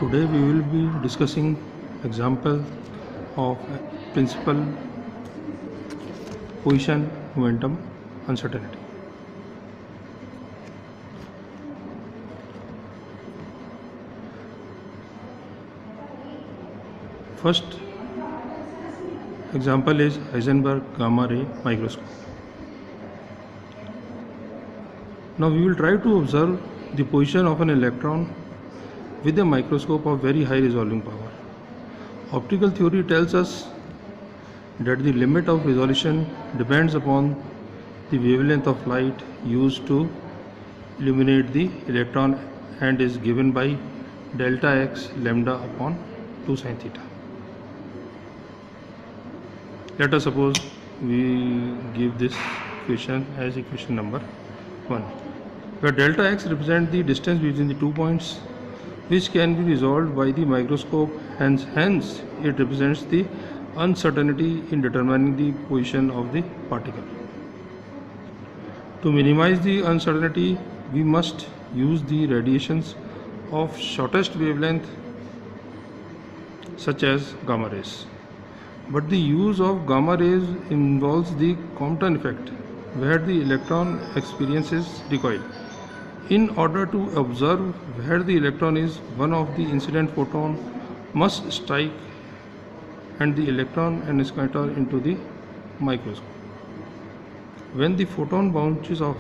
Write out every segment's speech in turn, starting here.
Today we will be discussing example of principal, position, momentum, uncertainty. First example is Heisenberg gamma ray microscope. Now we will try to observe the position of an electron with a microscope of very high resolving power. Optical theory tells us that the limit of resolution depends upon the wavelength of light used to illuminate the electron and is given by delta x lambda upon 2 sin theta. Let us suppose we give this equation as equation number 1, where delta x represents the distance between the 2 points which can be resolved by the microscope, hence it represents the uncertainty in determining the position of the particle. To minimize the uncertainty, we must use the radiations of shortest wavelength such as gamma rays. But the use of gamma rays involves the Compton effect, where the electron experiences recoil. In order to observe where the electron is, one of the incident photon must strike and the electron and scatter into the microscope. When the photon bounces off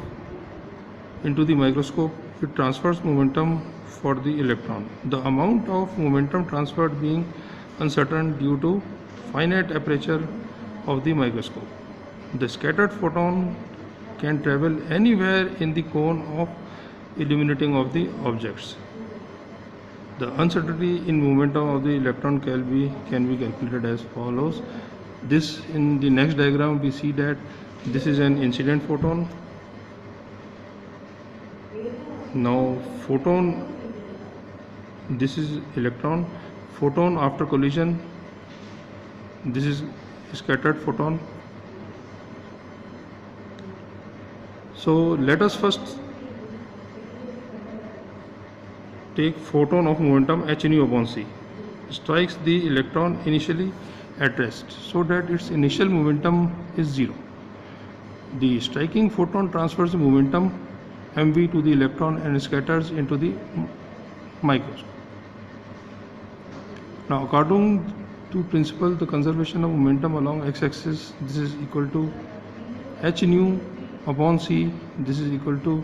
into the microscope, it transfers momentum for the electron. The amount of momentum transferred being uncertain due to finite aperture of the microscope. The scattered photon can travel anywhere in the cone of illuminating of the objects. The uncertainty in momentum of the electron can be calculated as follows. This, in the next diagram we see that this is an incident photon. Now photon, this is electron. Photon after collision, this is scattered photon. So let us first take photon of momentum h nu upon c, strikes the electron initially at rest so that its initial momentum is 0. The striking photon transfers the momentum mv to the electron and scatters into the microscope. Now according to principle, the conservation of momentum along x-axis, this is equal to h nu upon c, this is equal to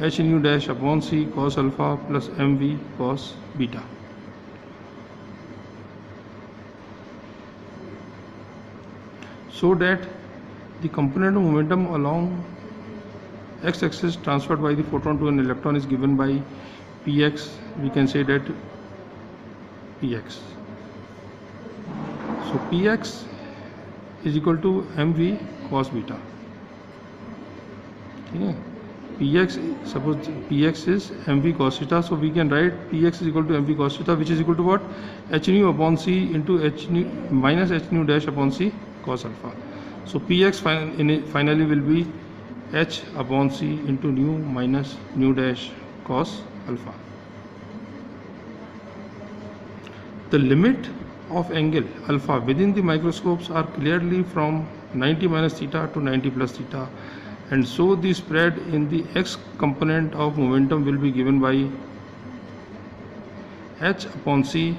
h nu dash upon c cos alpha plus mv cos beta. So that the component of momentum along x-axis transferred by the photon to an electron is given by px. We can say that px. So px is equal to mv cos beta. Okay. Px, suppose Px is mv cos theta, so we can write Px is equal to mv cos theta, which is equal to what? h nu upon c into h nu minus h nu dash upon c cos alpha. So Px finally will be h upon c into nu minus nu dash cos alpha. The limit of angle alpha within the microscopes are clearly from 90 minus theta to 90 plus theta, and so the spread in the x component of momentum will be given by h upon c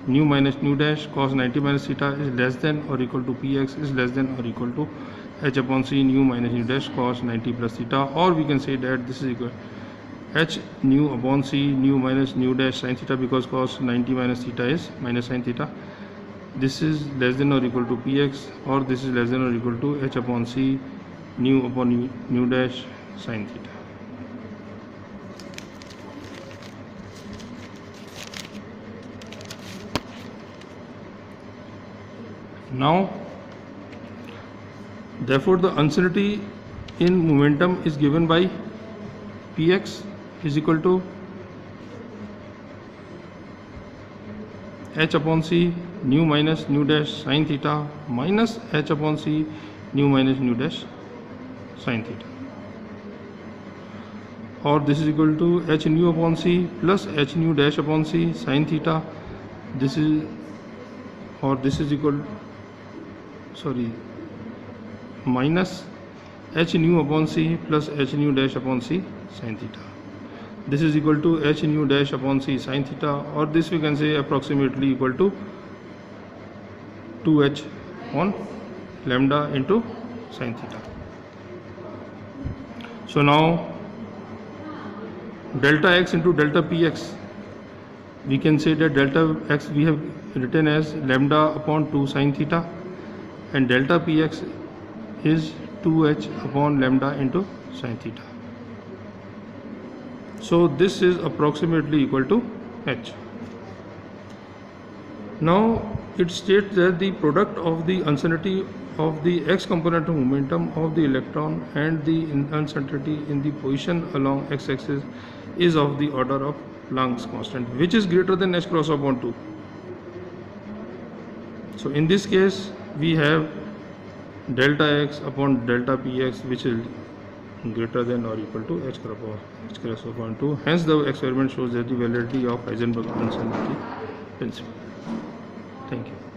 nu minus nu dash cos 90 minus theta is less than or equal to px is less than or equal to h upon c nu minus nu dash cos 90 plus theta, or we can say that this is equal h nu upon c nu minus nu dash sin theta, because cos 90 minus theta is minus sin theta. This is less than or equal to px, or this is less than or equal to h upon c nu upon nu dash sin theta. Now, therefore, the uncertainty in momentum is given by px is equal to h upon c nu minus nu dash sin theta minus h upon c nu minus nu dash sin theta. or this is equal to h nu upon c plus h nu dash upon c sin theta. This is, or this is equal, sorry, minus h nu upon c plus h nu dash upon c sin theta. This is equal to h nu dash upon c sin theta, or this we can say approximately equal to 2h on lambda into sin theta. So now delta x into delta px, we can say that delta x we have written as lambda upon 2 sin theta, and delta px is 2h upon lambda into sin theta. So this is approximately equal to h. Now it states that the product of the uncertainty of the x component of momentum of the electron and the uncertainty in the position along x-axis is of the order of Planck's constant, which is greater than h cross upon 2. So in this case we have delta x upon delta px, which is greater than or equal to h cross upon 2. Hence the experiment shows that the validity of Heisenberg uncertainty principle. Thank you.